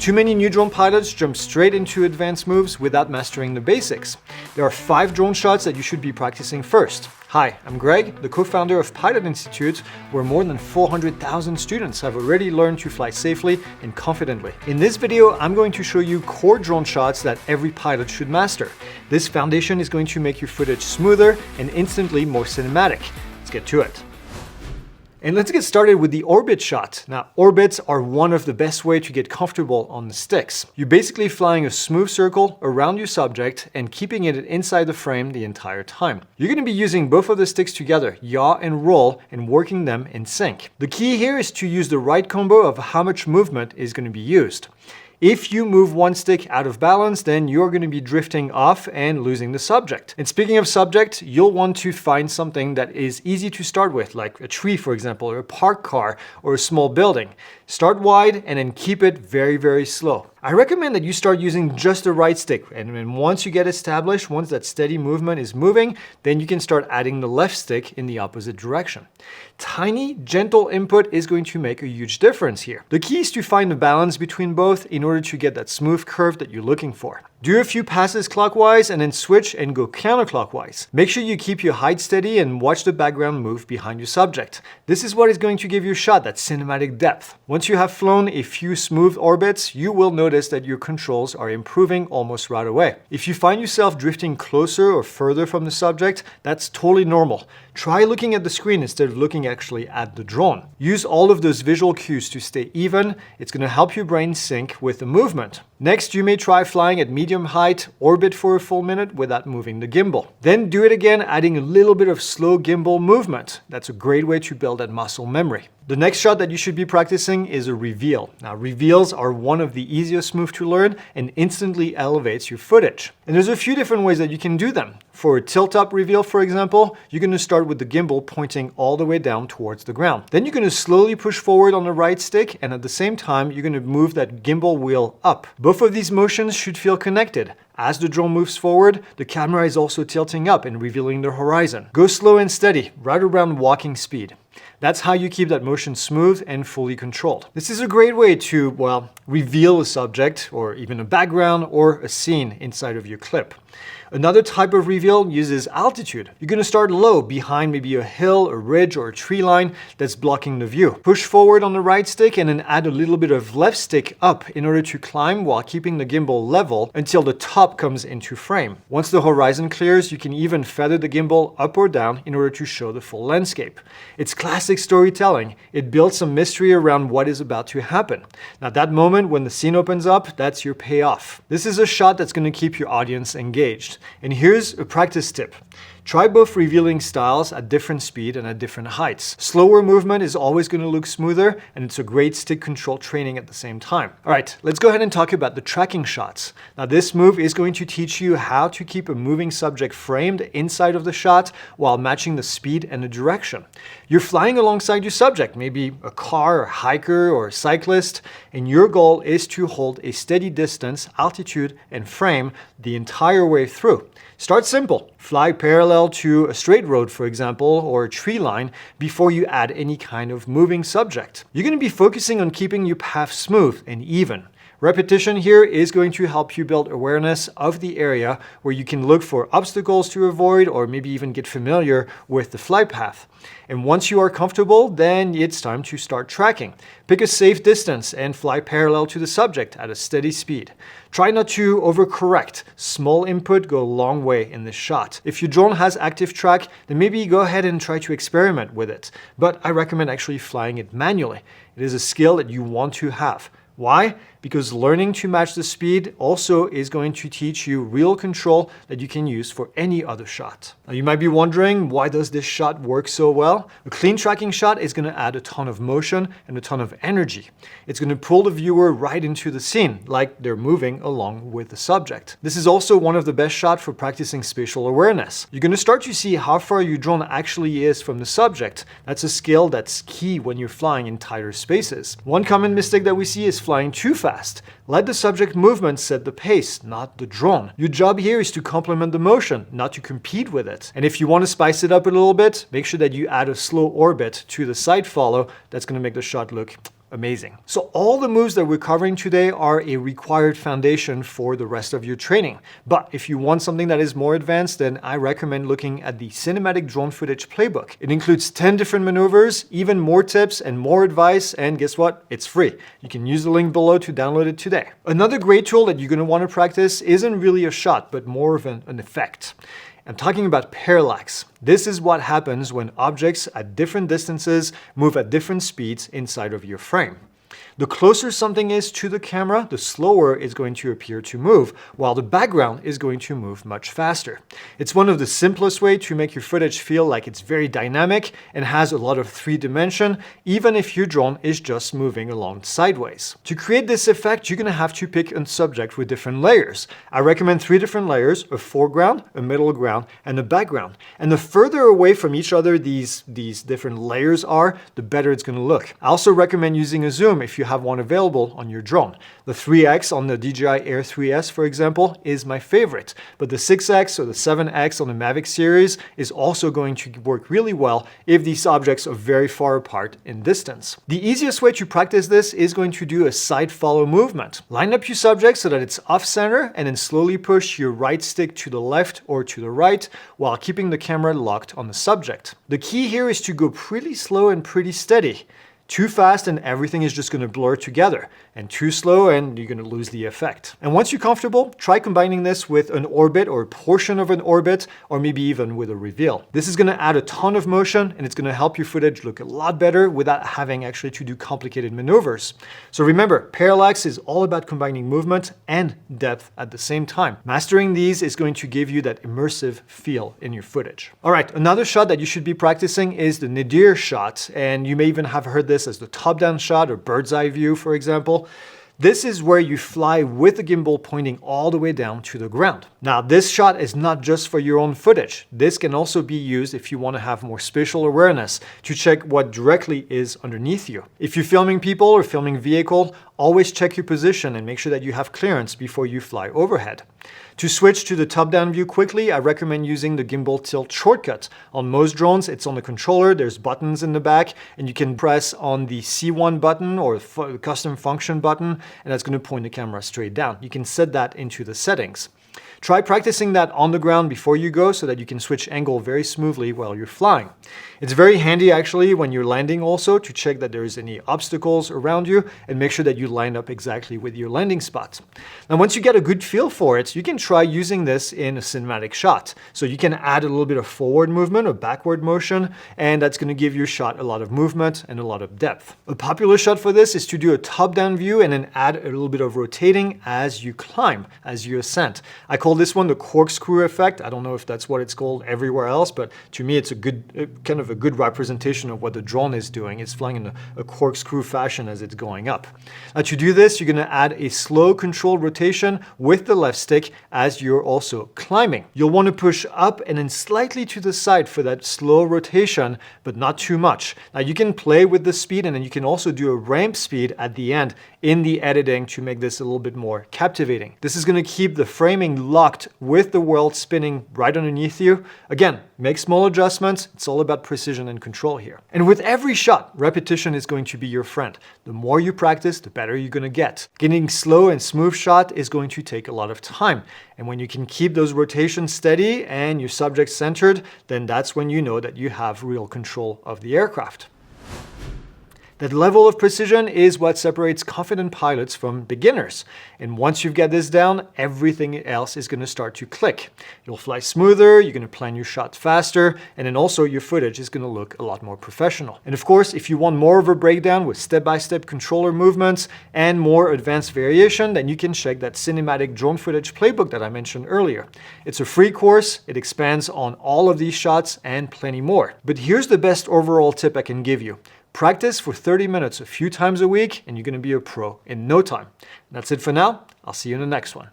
Too many new drone pilots jump straight into advanced moves without mastering the basics. There are 5 drone shots that you should be practicing first. Hi, I'm Greg, the co-founder of Pilot Institute, where more than 400,000 students have already learned to fly safely and confidently. In this video, I'm going to show you core drone shots that every pilot should master. This foundation is going to make your footage smoother and instantly more cinematic. Let's get to it. And let's get started with the orbit shot. Now, orbits are one of the best ways to get comfortable on the sticks. You're basically flying a smooth circle around your subject and keeping it inside the frame the entire time. You're going to be using both of the sticks together, yaw and roll, and working them in sync. The key here is to use the right combo of how much movement is going to be used. If you move one stick out of balance, then you're going to be drifting off and losing the subject. And speaking of subject, you'll want to find something that is easy to start with, like a tree, for example, or a parked car, or a small building. Start wide and then keep it very, very slow. I recommend that you start using just the right stick, and then once you get established, once that steady movement is moving, then you can start adding the left stick in the opposite direction. Tiny, gentle input is going to make a huge difference here. The key is to find the balance between both in order to get that smooth curve that you're looking for. Do a few passes clockwise and then switch and go counterclockwise. Make sure you keep your height steady and watch the background move behind your subject. This is what is going to give your shot that cinematic depth. Once you have flown a few smooth orbits, you will notice that your controls are improving almost right away. If you find yourself drifting closer or further from the subject, that's totally normal. Try looking at the screen instead of looking actually at the drone. Use all of those visual cues to stay even. It's going to help your brain sync with the movement. Next, you may try flying at medium height, orbit for a full minute without moving the gimbal. Then do it again, adding a little bit of slow gimbal movement. That's a great way to build that muscle memory. The next shot that you should be practicing is a reveal. Now, reveals are one of the easiest moves to learn and instantly elevates your footage. And there's a few different ways that you can do them. For a tilt-up reveal, for example, you're going to start with the gimbal pointing all the way down towards the ground. Then you're going to slowly push forward on the right stick, and at the same time, you're going to move that gimbal wheel up. Both of these motions should feel connected. As the drone moves forward, the camera is also tilting up and revealing the horizon. Go slow and steady, right around walking speed. That's how you keep that motion smooth and fully controlled. This is a great way to, well, reveal a subject or even a background or a scene inside of your clip. Another type of reveal uses altitude. You're going to start low behind maybe a hill, a ridge, or a tree line that's blocking the view. Push forward on the right stick and then add a little bit of left stick up in order to climb while keeping the gimbal level until the top comes into frame. Once the horizon clears, you can even feather the gimbal up or down in order to show the full landscape. It's classic storytelling. It builds some mystery around what is about to happen. Now, that moment when the scene opens up, that's your payoff. This is a shot that's going to keep your audience engaged. And here's a practice tip. Try both revealing styles at different speed and at different heights. Slower movement is always going to look smoother, and it's a great stick control training at the same time. All right, let's go ahead and talk about the tracking shots. Now, this move is going to teach you how to keep a moving subject framed inside of the shot while matching the speed and the direction. You're flying alongside your subject, maybe a car, a hiker, or a cyclist, and your goal is to hold a steady distance, altitude, and frame the entire way through. Start simple. Fly parallel to a straight road, for example, or a tree line before you add any kind of moving subject. You're going to be focusing on keeping your path smooth and even. Repetition here is going to help you build awareness of the area where you can look for obstacles to avoid or maybe even get familiar with the flight path. And once you are comfortable, then it's time to start tracking. Pick a safe distance and fly parallel to the subject at a steady speed. Try not to overcorrect. Small input go a long way in this shot. If your drone has active track, then maybe go ahead and try to experiment with it. But I recommend actually flying it manually. It is a skill that you want to have. Why? Because learning to match the speed also is going to teach you real control that you can use for any other shot. Now, you might be wondering, why does this shot work so well? A clean tracking shot is going to add a ton of motion and a ton of energy. It's going to pull the viewer right into the scene, like they're moving along with the subject. This is also one of the best shots for practicing spatial awareness. You're going to start to see how far your drone actually is from the subject. That's a skill that's key when you're flying in tighter spaces. One common mistake that we see is flying too fast. Let the subject movement set the pace, not the drone. Your job here is to complement the motion, not to compete with it. And if you want to spice it up a little bit, make sure that you add a slow orbit to the side follow. That's going to make the shot look amazing. So all the moves that we're covering today are a required foundation for the rest of your training. But if you want something that is more advanced, then I recommend looking at the Cinematic Drone Footage Playbook. It includes 10 different maneuvers, even more tips and more advice, and guess what? It's free. You can use the link below to download it today. Another great tool that you're going to want to practice isn't really a shot, but more of an effect. I'm talking about parallax. This is what happens when objects at different distances move at different speeds inside of your frame. The closer something is to the camera, the slower it's going to appear to move, while the background is going to move much faster. It's one of the simplest ways to make your footage feel like it's very dynamic and has a lot of 3D, even if your drone is just moving along sideways. To create this effect, you're going to have to pick a subject with different layers. I recommend 3 different layers: a foreground, a middle ground, and a background. And the further away from each other these different layers are, the better it's going to look. I also recommend using a zoom if you have one available on your drone. The 3x on the DJI Air 3S, for example, is my favorite, but the 6x or the 7x on the Mavic series is also going to work really well if these objects are very far apart in distance. The easiest way to practice this is going to do a side follow movement. Line up your subject so that it's off center and then slowly push your right stick to the left or to the right while keeping the camera locked on the subject. The key here is to go pretty slow and pretty steady. Too fast and everything is just going to blur together, and too slow and you're going to lose the effect. And once you're comfortable, try combining this with an orbit or a portion of an orbit, or maybe even with a reveal. This is going to add a ton of motion and it's going to help your footage look a lot better without having actually to do complicated maneuvers. So remember, parallax is all about combining movement and depth at the same time. Mastering these is going to give you that immersive feel in your footage. All right, another shot that you should be practicing is the Nadir Shot, and you may even have heard this as the top-down shot or bird's eye view, for example. This is where you fly with the gimbal pointing all the way down to the ground. Now, this shot is not just for your own footage. This can also be used if you want to have more spatial awareness to check what directly is underneath you. If you're filming people or filming vehicle, always check your position and make sure that you have clearance before you fly overhead. To switch to the top-down view quickly, I recommend using the gimbal tilt shortcut. On most drones, it's on the controller, there's buttons in the back, and you can press on the C1 button or custom function button, and that's going to point the camera straight down. You can set that into the settings. Try practicing that on the ground before you go so that you can switch angle very smoothly while you're flying. It's very handy actually when you're landing also to check that there's any obstacles around you and make sure that you line up exactly with your landing spot. Now, once you get a good feel for it, you can try using this in a cinematic shot. So you can add a little bit of forward movement or backward motion, and that's going to give your shot a lot of movement and a lot of depth. A popular shot for this is to do a top-down view and then add a little bit of rotating as you climb, as you ascend. I call this one the corkscrew effect. I don't know if that's what it's called everywhere else, but to me it's a good kind of a good representation of what the drone is doing. It's flying in a corkscrew fashion as it's going up. Now, to do this, you're going to add a slow controlled rotation with the left stick as you're also climbing. You'll want to push up and then slightly to the side for that slow rotation, but not too much. Now, you can play with the speed and then you can also do a ramp speed at the end in the editing to make this a little bit more captivating. This is going to keep the framing locked with the world spinning right underneath you. Again, make small adjustments. It's all about precision and control here. And with every shot, repetition is going to be your friend. The more you practice, the better you're going to get. Getting slow and smooth shot is going to take a lot of time. And when you can keep those rotations steady and your subject centered, then that's when you know that you have real control of the aircraft. That level of precision is what separates confident pilots from beginners. And once you've got this down, everything else is going to start to click. You'll fly smoother, you're going to plan your shot faster, and then also your footage is going to look a lot more professional. And of course, if you want more of a breakdown with step-by-step controller movements and more advanced variation, then you can check that cinematic drone footage playbook that I mentioned earlier. It's a free course, it expands on all of these shots and plenty more. But here's the best overall tip I can give you. Practice for 30 minutes a few times a week and you're going to be a pro in no time. That's it for now. I'll see you in the next one.